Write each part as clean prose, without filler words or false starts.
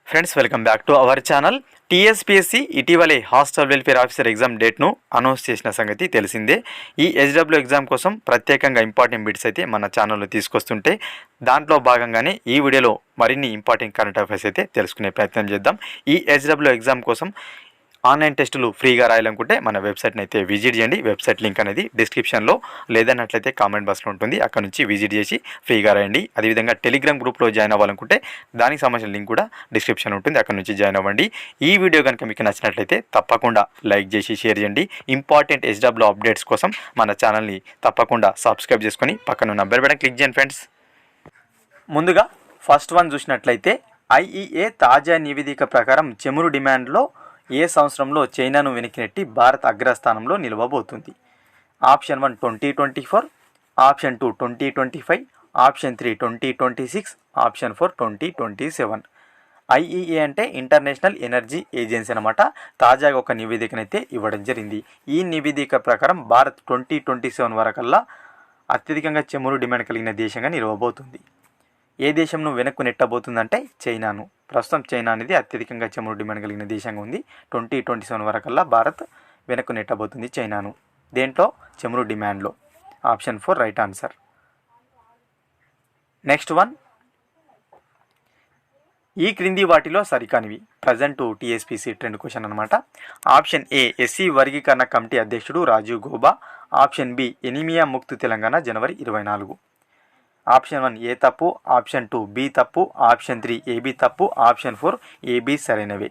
Friends, welcome back to our channel. TSPSC ఇటీవలే hostel welfare officer exam డేట్ను announce చేసిన సంగతి తెలిసిందే. ఈ హెచ్డబ్ల్యూ ఎగ్జామ్ కోసం ప్రత్యేకంగా ఇంపార్టెంట్ బిట్స్ అయితే మన ఛానల్లో తీసుకొస్తుంటే దాంట్లో భాగంగానే ఈ వీడియోలో మరిన్ని ఇంపార్టెంట్ కరెంట్ అఫైర్స్ అయితే తెలుసుకునే ప్రయత్నం చేద్దాం. ఈ హెచ్డబ్ల్యూ ఎగ్జామ్ కోసం ఆన్లైన్ టెస్టులు ఫ్రీగా రాయాలనుకుంటే మన వెబ్సైట్ని అయితే విజిట్ చేయండి. వెబ్సైట్ లింక్ అనేది డిస్క్రిప్షన్లో లేదన్నట్లయితే కామెంట్ బాక్స్లో ఉంటుంది. అక్కడ నుంచి విజిట్ చేసి ఫ్రీగా రాయండి. అదేవిధంగా టెలిగ్రామ్ గ్రూప్లో జాయిన్ అవ్వాలనుకుంటే దానికి సంబంధించిన లింక్ కూడా డిస్క్రిప్షన్ ఉంటుంది. అక్కడ నుంచి జాయిన్ అవ్వండి. ఈ వీడియో కనుక మీకు నచ్చినట్లయితే తప్పకుండా లైక్ చేసి షేర్ చేయండి. ఇంపార్టెంట్ హెచ్డబ్ల్యూ అప్డేట్స్ కోసం మన ఛానల్ని తప్పకుండా సబ్స్క్రైబ్ చేసుకొని పక్కన ఉన్న బెల్ బటన్ క్లిక్ చేయండి ఫ్రెండ్స్. ముందుగా ఫస్ట్ వన్ చూసినట్లయితే ఐఈఏ తాజా నివేదిక ప్రకారం చమురు డిమాండ్లో ఏ సంవత్సరంలో చైనాను వెనక్కి నెట్టి భారత్ అగ్రస్థానంలో నిలవబోతుంది? Option 1 2024, option 2 2025, option 3 2026, option 4 2027. IEA అంటే ఇంటర్నేషనల్ ఎనర్జీ ఏజెన్సీ అనమాట. తాజాగా ఒక నివేదికనైతే ఇవ్వడం జరిగింది. ఈ నివేదిక ప్రకారం భారత్ 2027 వరకల్లా అత్యధికంగా చమురు డిమాండ్ కలిగిన దేశంగా నిలవబోతుంది. ఏ దేశంను వెనక్కు నెట్టబోతుందంటే చైనాను. ప్రస్తుతం చైనా అనేది అత్యధికంగా చమురు డిమాండ్ కలిగిన దేశంగా ఉంది. 2027 వరకల్లా భారత్ వెనక్కు నెట్టబోతుంది చైనాను. దేంట్లో? చమురు డిమాండ్లో. Option 4 right answer. Next one, ఈ క్రింది వాటిలో సరికానివి. ప్రజెంట్ టీఎస్పీసీ ట్రెండ్ క్వశ్చన్ అనమాట. ఆప్షన్ ఏ ఎస్సీ వర్గీకరణ కమిటీ అధ్యక్షుడు Rajiv Gauba. Option B anaemia Mukt Telangana జనవరి 24. ఆప్షన్ 1 ఏ తప్పు, ఆప్షన్ 2 బి తప్పు, ఆప్షన్ 3 ఏబి తప్పు, ఆప్షన్ 4 ఏబి సరైనవే.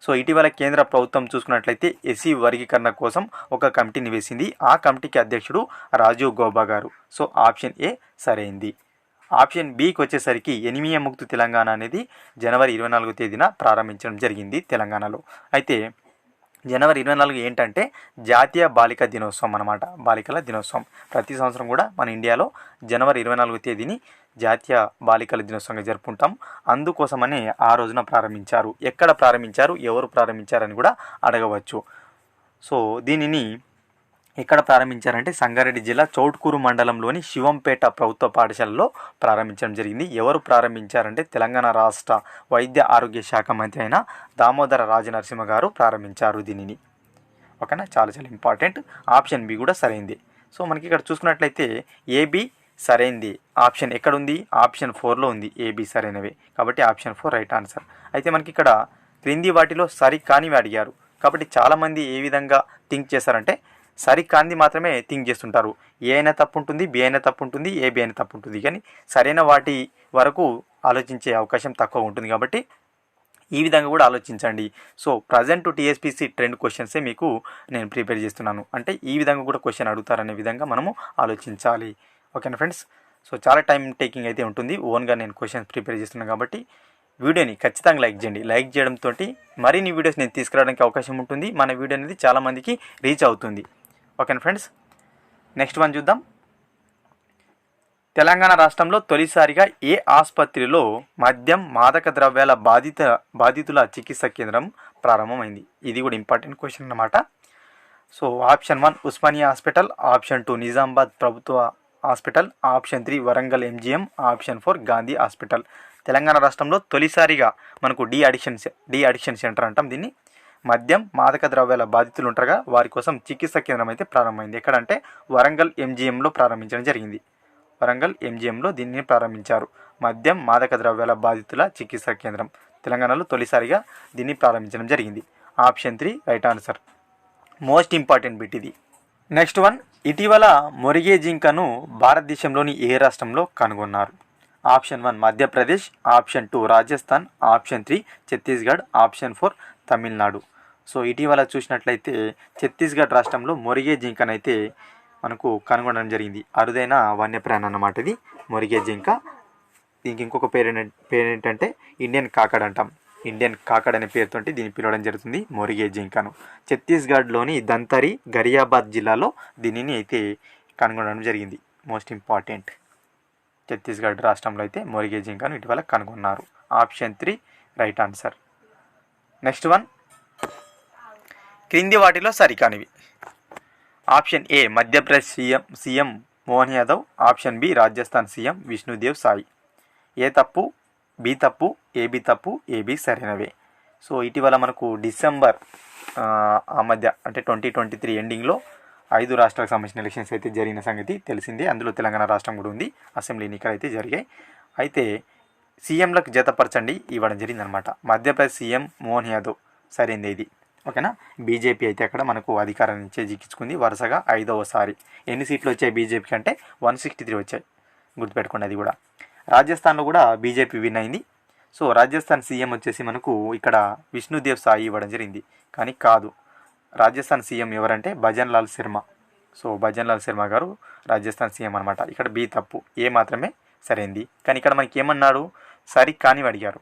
సో ఇటీవల కేంద్ర ప్రభుత్వం చూసుకున్నట్లయితే ఎస్సీ వర్గీకరణ కోసం ఒక కమిటీని వేసింది. ఆ కమిటీకి అధ్యక్షుడు రాజీవ్ గౌబా గారు. సో ఆప్షన్ ఏ సరైంది. ఆప్షన్ బికి వచ్చేసరికి ఎనిమియా ముక్త్ తెలంగాణ అనేది జనవరి 24వ తేదీన ప్రారంభించడం జరిగింది తెలంగాణలో. అయితే జనవరి 24 ఏంటంటే జాతీయ బాలికా దినోత్సవం అనమాట. బాలికల దినోత్సవం ప్రతి సంవత్సరం కూడా మన ఇండియాలో జనవరి 24వ తేదీని జాతీయ బాలికల దినోత్సవంగా జరుపుకుంటాం. అందుకోసమని ఆ రోజున ప్రారంభించారు. ఎక్కడ ప్రారంభించారు, ఎవరు ప్రారంభించారని కూడా అడగవచ్చు. సో దీనిని ఎక్కడ ప్రారంభించారంటే సంగారెడ్డి జిల్లా చౌట్కూరు మండలంలోని శివంపేట ప్రభుత్వ పాఠశాలలో ప్రారంభించడం జరిగింది. ఎవరు ప్రారంభించారంటే తెలంగాణ రాష్ట్ర వైద్య ఆరోగ్య శాఖ మంత్రి అయిన దామోదర రాజనరసింహ గారు ప్రారంభించారు దీనిని. ఓకేనా, చాలా చాలా ఇంపార్టెంట్. ఆప్షన్ బి కూడా సరైంది. సో మనకి ఇక్కడ చూసుకున్నట్లయితే ఏబి సరైంది. ఆప్షన్ ఎక్కడుంది? ఆప్షన్ 4లో ఉంది. ఏబి సరైనవే కాబట్టి ఆప్షన్ 4 రైట్ ఆన్సర్. అయితే మనకి ఇక్కడ క్రింది వాటిలో సరికానివి అడిగారు కాబట్టి చాలామంది ఏ విధంగా థింక్ చేస్తారంటే సరికాంది మాత్రమే థింక్ చేస్తుంటారు. ఏ అయినా తప్పు ఉంటుంది, బి అయినా తప్పు ఉంటుంది, ఏబి అయినా తప్పు ఉంటుంది. కానీ సరైన వాటి వరకు ఆలోచించే అవకాశం తక్కువ ఉంటుంది. కాబట్టి ఈ విధంగా కూడా ఆలోచించండి. సో ప్రజెంట్ టీఎస్పీసీ ట్రెండ్ క్వశ్చన్సే మీకు నేను ప్రిపేర్ చేస్తున్నాను. అంటే ఈ విధంగా కూడా క్వశ్చన్ అడుగుతారనే విధంగా మనము ఆలోచించాలి. ఓకేనా ఫ్రెండ్స్. సో చాలా టైం టేకింగ్ అయితే ఉంటుంది. ఓన్గా నేను క్వశ్చన్స్ ప్రిపేర్ చేస్తున్నాను కాబట్టి వీడియోని ఖచ్చితంగా లైక్ చేయండి. లైక్ చేయడంతో మరిన్ని వీడియోస్ నేను తీసుకురావడానికి అవకాశం ఉంటుంది. మన వీడియో అనేది చాలామందికి రీచ్ అవుతుంది. ఓకేనా ఫ్రెండ్స్. నెక్స్ట్ వన్ చూద్దాం. తెలంగాణ రాష్ట్రంలో తొలిసారిగా ఏ ఆసుపత్రిలో మద్యం మాదక ద్రవ్యాల బాధితుల చికిత్స కేంద్రం ప్రారంభమైంది? ఇది కూడా ఇంపార్టెంట్ క్వశ్చన్ అన్నమాట. So option 1 Osmania hospital, option 2 Nizamabad ప్రభుత్వ hospital, option 3 Warangal MGM, option 4 Gandhi hospital. Telangana రాష్ట్రంలో తొలిసారిగా మనకు డి అడిక్షన్ సెంటర్ అంటాం దీన్ని. మద్యం మాదక ద్రవ్యాల బాధితులు ఉంటారుగా వారి కోసం చికిత్స కేంద్రం అయితే ప్రారంభమైంది. ఎక్కడంటే వరంగల్ ఎంజిఎంలో ప్రారంభించడం జరిగింది. వరంగల్ ఎంజిఎంలో దీనిని ప్రారంభించారు. మద్యం మాదక ద్రవ్యాల బాధితుల చికిత్స కేంద్రం తెలంగాణలో తొలిసారిగా దీన్ని ప్రారంభించడం జరిగింది. Option 3 right answer. Most important bit ఇది. నెక్స్ట్ వన్, ఇటీవల మొరిగే జింకను భారతదేశంలోని ఏ రాష్ట్రంలో కనుగొన్నారు? Option 1 Madhya Pradesh, option 2 Rajasthan, option 3 Chhattisgarh, option 4 Tamil Nadu. So ఇటీవల చూసినట్లయితే ఛత్తీస్గఢ్ రాష్ట్రంలో మొరిగే జింకనైతే మనకు కనుగొనడం జరిగింది. అరుదైన వన్యప్రాణి అన్నమాట ఇది మొరిగే జింక. దీనికి ఇంకొక పేరు ఏంటంటే ఇండియన్ కాకడ్ అంటాం. ఇండియన్ కాకడ్ అనే పేరుతో దీన్ని పిలవడం జరుగుతుంది మొరిగే జింకను. ఛత్తీస్గఢ్లోని దంతరి గరియాబాద్ జిల్లాలో దీనిని అయితే కనుగొనడం జరిగింది. Most important. ఛత్తీస్గఢ్ రాష్ట్రంలో అయితే మొరిగే జింకను ఇటీవల కనుగొన్నారు. Option 3 right answer. Next one, క్రింది వాటిలో సరికానివి. Option A Madhya Pradesh CM Mohan Yadav, option B Rajasthan CM Vishnudev Sai. A తప్పు, బి తప్పు, ఏబి తప్పు, ఏబి సరైనవే. సో ఇటీవల మనకు డిసెంబర్ ఆ మధ్య అంటే 2023 ఎండింగ్లో 5 రాష్ట్రాలకు సంబంధించిన ఎలక్షన్స్ అయితే జరిగిన సంగతి తెలిసిందే. అందులో తెలంగాణ రాష్ట్రం కూడా ఉంది. అసెంబ్లీ ఎన్నికలు అయితే జరిగాయి. అయితే సీఎంలకు జతపరచండి ఇవ్వడం జరిగిందనమాట. మధ్యప్రదేశ్ సీఎం మోహన్ యాదవ్ సరైంది ఇది. ఓకేనా. బీజేపీ అయితే అక్కడ మనకు అధికారాన్ని చేజిక్కించుకుంది వరుసగా 5వసారి. ఎన్ని సీట్లు వచ్చాయి బీజేపీకి అంటే 163 వచ్చాయి. గుర్తుపెట్టుకోండి అది కూడా. రాజస్థాన్లో కూడా బీజేపీ విన్ అయింది. సో రాజస్థాన్ సీఎం వచ్చేసి మనకు ఇక్కడ విష్ణుదేవ్ సాయి ఇవ్వడం జరిగింది. కానీ కాదు, రాజస్థాన్ సీఎం ఎవరంటే భజన్ లాల్ శర్మ. సో భజన్ లాల్ శర్మ గారు రాజస్థాన్ సీఎం అనమాట. ఇక్కడ బి తప్పు, ఏ మాత్రమే సరైంది. కానీ ఇక్కడ మనకి ఏమన్నాడు, సరి కానివి అడిగారు.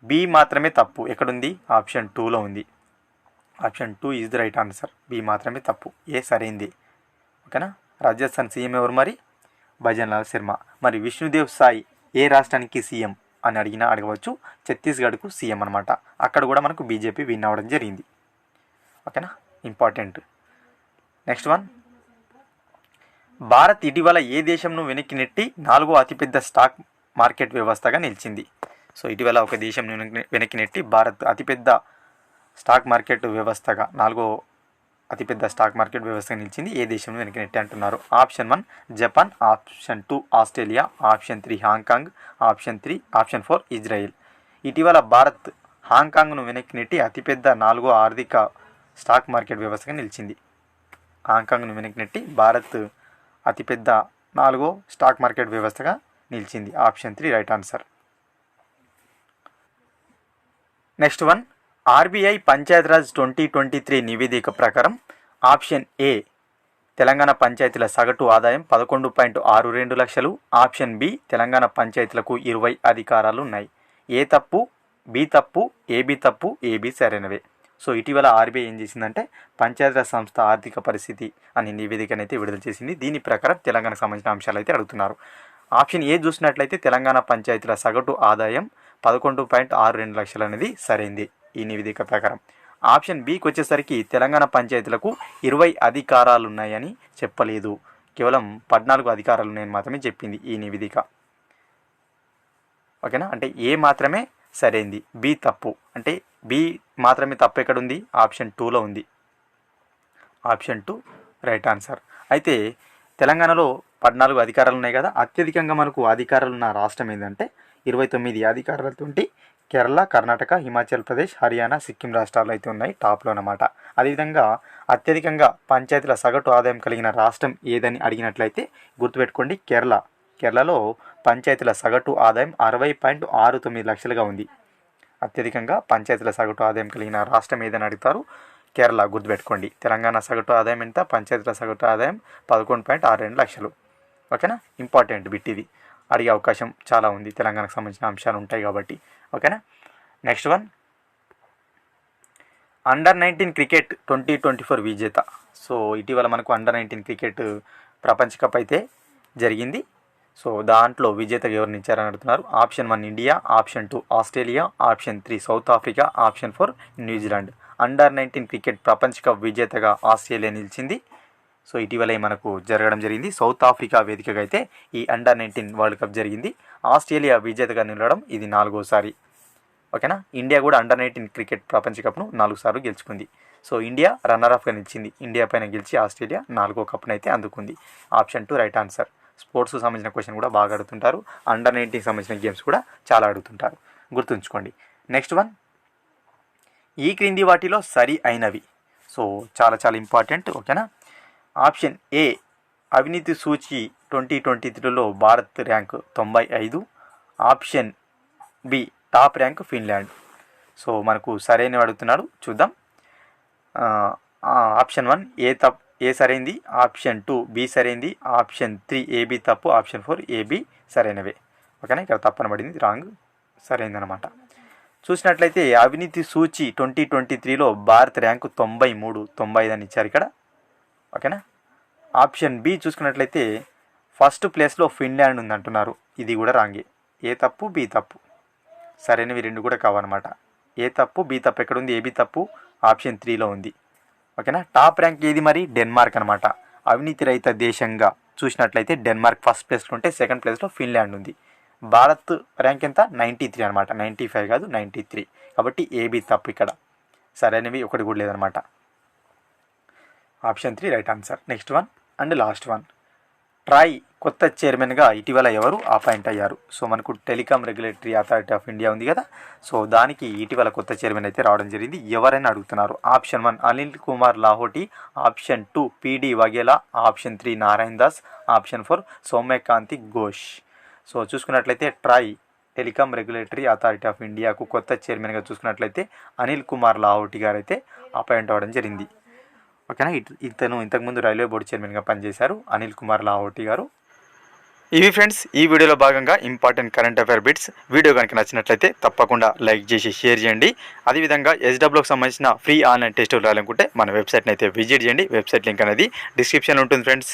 బి మాత్రమే తప్పు ఎక్కడుంది, ఆప్షన్ 2లో ఉంది. Option 2 is the right answer. B మాత్రమే తప్పు, ఏ సరైంది. ఓకేనా. రాజస్థాన్ సీఎం ఎవరు మరి, భజన్ లాల్ శర్మ. మరి విష్ణుదేవ్ సాయి ఏ రాష్ట్రానికి సీఎం అని అడగవచ్చు. ఛత్తీస్గఢ్కు సీఎం అనమాట. అక్కడ కూడా మనకు బీజేపీ విన్ అవ్వడం జరిగింది. ఓకేనా, ఇంపార్టెంట్. నెక్స్ట్ వన్, భారత్ ఇటీవల ఏ దేశంను వెనక్కి నెట్టి 4వ అతిపెద్ద స్టాక్ మార్కెట్ వ్యవస్థగా నిలిచింది. సో ఇటీవల ఒక దేశం వెనక్కి నెట్టి భారత్ అతిపెద్ద స్టాక్ మార్కెట్ వ్యవస్థగా 4వ అతిపెద్ద స్టాక్ మార్కెట్ వ్యవస్థగా నిలిచింది. ఏ దేశంలో వెనక్కి నెట్టి అంటున్నారు. Option 1 Japan, option 2 Australia, option 3 Hong Kong, option 4 Israel. ఇటీవల భారత్ హాంకాంగ్ను వెనక్కి నెట్టి అతిపెద్ద 4వ ఆర్థిక స్టాక్ మార్కెట్ వ్యవస్థగా నిలిచింది. హాంకాంగ్ను వెనక్కి నెట్టి భారత్ అతిపెద్ద 4వ స్టాక్ మార్కెట్ వ్యవస్థగా నిలిచింది. Option 3 right answer. Next one, RBI Panchayati Raj 2023 నివేదిక ప్రకారం ఆప్షన్ ఏ తెలంగాణ పంచాయతీల సగటు ఆదాయం 11.62 లక్షలు. ఆప్షన్ బి తెలంగాణ పంచాయతీలకు 20 అధికారాలు ఉన్నాయి. ఏ తప్పు, బి తప్పు, ఏబి తప్పు, ఏబి సరైనవే. సో ఇటీవల ఆర్బీఐ ఏం చేసిందంటే పంచాయతీరాజ్ సంస్థ ఆర్థిక పరిస్థితి అనే నివేదికనైతే విడుదల చేసింది. దీని ప్రకారం తెలంగాణకు సంబంధించిన అంశాలు అయితే అడుగుతున్నారు. ఆప్షన్ ఏ చూసినట్లయితే తెలంగాణ పంచాయతీల సగటు ఆదాయం 11.62 లక్షలు అనేది సరైంది ఈ నివేదిక ప్రకారం. ఆప్షన్ బికి వచ్చేసరికి తెలంగాణ పంచాయతీలకు 20 అధికారాలు ఉన్నాయని చెప్పలేదు, కేవలం 14 అధికారాలు ఉన్నాయని మాత్రమే చెప్పింది ఈ నివేదిక. ఓకేనా. అంటే ఏ మాత్రమే సరైంది, బి తప్పు. అంటే బి మాత్రమే తప్పు ఎక్కడుంది, ఆప్షన్ 2లో ఉంది. Option 2 right answer. అయితే తెలంగాణలో 14 అధికారాలు ఉన్నాయి కదా, అత్యధికంగా మనకు అధికారాలు ఉన్న రాష్ట్రం ఏంటంటే 29 అధికారాలతో కేరళ, కర్ణాటక, హిమాచల్ ప్రదేశ్, హర్యానా, సిక్కిం రాష్ట్రాలు అయితే ఉన్నాయి టాప్లో అన్నమాట. అదేవిధంగా అత్యధికంగా పంచాయతీల సగటు ఆదాయం కలిగిన రాష్ట్రం ఏదని అడిగినట్లయితే గుర్తుపెట్టుకోండి కేరళ. కేరళలో పంచాయతీల సగటు ఆదాయం 60.69 లక్షలుగా ఉంది. అత్యధికంగా పంచాయతీల సగటు ఆదాయం కలిగిన రాష్ట్రం ఏదని అడుగుతారు, కేరళ. గుర్తుపెట్టుకోండి. తెలంగాణ సగటు ఆదాయం ఎంత, పంచాయతీల సగటు ఆదాయం 11.62 లక్షలు. ఓకేనా, ఇంపార్టెంట్ బిట్ ఇది. అడిగే అవకాశం చాలా ఉంది, తెలంగాణకు సంబంధించిన అంశాలు ఉంటాయి కాబట్టి. ఓకేనా. నెక్స్ట్ వన్, అండర్-19 క్రికెట్ 2024 విజేత. సో ఇటీవల మనకు అండర్-19 క్రికెట్ ప్రపంచ కప్ అయితే జరిగింది. సో దాంట్లో విజేతగా ఎవరిని ఇచ్చారని అడుగుతున్నారు. Option 1 India, option 2 Australia, option 3 south Africa, option 4 New Zealand. Under-19 cricket ప్రపంచ కప్ విజేతగా ఆస్ట్రేలియా నిలిచింది. సో ఇటీవలే మనకు జరగడం జరిగింది. సౌత్ ఆఫ్రికా వేదికగా అయితే ఈ అండర్-19 వరల్డ్ కప్ జరిగింది. ఆస్ట్రేలియా విజేతగా నిలవడం ఇది 4వసారి. ఓకేనా. ఇండియా కూడా అండర్-19 క్రికెట్ ప్రపంచ కప్ను 4 సార్లు గెలుచుకుంది. సో ఇండియా రన్నర్-అఫ్గా నిలిచింది. ఇండియా పైన గెలిచి ఆస్ట్రేలియా 4వ కప్ను అయితే అందుకుంది. Option 2 right answer. స్పోర్ట్స్కి సంబంధించిన క్వశ్చన్ కూడా బాగా అడుగుతుంటారు, అండర్-19 సంబంధించిన గేమ్స్ కూడా చాలా అడుగుతుంటారు, గుర్తుంచుకోండి. నెక్స్ట్ వన్, ఈ క్రింది వాటిలో సరి అయినవి. సో చాలా చాలా ఇంపార్టెంట్. ఓకేనా. ఆప్షన్ ఏ అవినీతి సూచి 2023లో Bharat rank 95. Option B top rank Finland. So మనకు సరైనవి అడుగుతున్నాడు, చూద్దాం. ఆప్షన్ 1 ఏ సరైంది, ఆప్షన్ 2 బి సరైంది, ఆప్షన్ 3 ఏబి తప్పు, ఆప్షన్ 4 ఏబి సరైనవే. ఓకేనా, ఇక్కడ తప్పన పడింది, రాంగ్, సరైందనమాట. చూసినట్లయితే అవినీతి సూచి 2023లో భారత్ ర్యాంకు 93, 95 అని ఇచ్చారు ఇక్కడ. ఓకేనా. ఆప్షన్ బి చూసుకున్నట్లయితే ఫస్ట్ ప్లేస్లో ఫిన్లాండ్ ఉందంటున్నారు, ఇది కూడా రాంగే. ఏ తప్పు, బి తప్పు. సరైనవి 2 కూడా కావన్నమాట. ఏ తప్పు, బి తప్పు ఎక్కడుంది, ఏబి తప్పు ఆప్షన్ 3లో ఉంది. ఓకేనా. టాప్ ర్యాంక్ ఏది మరి, డెన్మార్క్ అనమాట. అవినీతి రహిత దేశంగా చూసినట్లయితే డెన్మార్క్ ఫస్ట్ ప్లేస్లో ఉంటే సెకండ్ ప్లేస్లో ఫిన్లాండ్ ఉంది. భారత్ ర్యాంక్ ఎంత 93 అనమాట, 95 కాదు 93. కాబట్టి ఏబి తప్పు ఇక్కడ, సరైనవి ఒకటి కూడా లేదనమాట. Option 3 right answer. Next one and last one. TRAI కొత్త చైర్మన్గా ఇటీవల ఎవరు అపాయింట్ అయ్యారు? సో మనకు telecom regulatory authority of India ఉంది కదా, సో దానికి ఇటీవల కొత్త చైర్మన్ అయితే రావడం జరిగింది. ఎవరైనా అడుగుతున్నారు. Option 1 Anil Kumar Lahoti, option 2 PD Vaghela, option 3 Narayan Das, option 4 Saumyakanti Ghosh. So చూసుకున్నట్లయితే TRAI telecom regulatory authority of ఇండియాకు కొత్త చైర్మన్గా చూసుకున్నట్లయితే అనిల్ కుమార్ లాహోటి గారు అయితే అపాయింట్ అవ్వడం జరిగింది. ఓకేనా, ఇతను ఇంతకుముందు రైల్వే బోర్డు చైర్మన్గా పనిచేశారు అనిల్ కుమార్ లాహోటి గారు. ఇవి ఫ్రెండ్స్ ఈ వీడియోలో భాగంగా important current affair bits. Video కనుక నచ్చినట్లయితే తప్పకుండా లైక్ చేసి షేర్ చేయండి. అదేవిధంగా SWకి సంబంధించిన ఫ్రీ ఆన్లైన్ టెస్టులు రాయాలనుకుంటే మన వెబ్సైట్ని అయితే విజిట్ చేయండి. వెబ్సైట్ లింక్ అనేది డిస్క్రిప్షన్లో ఉంటుంది ఫ్రెండ్స్.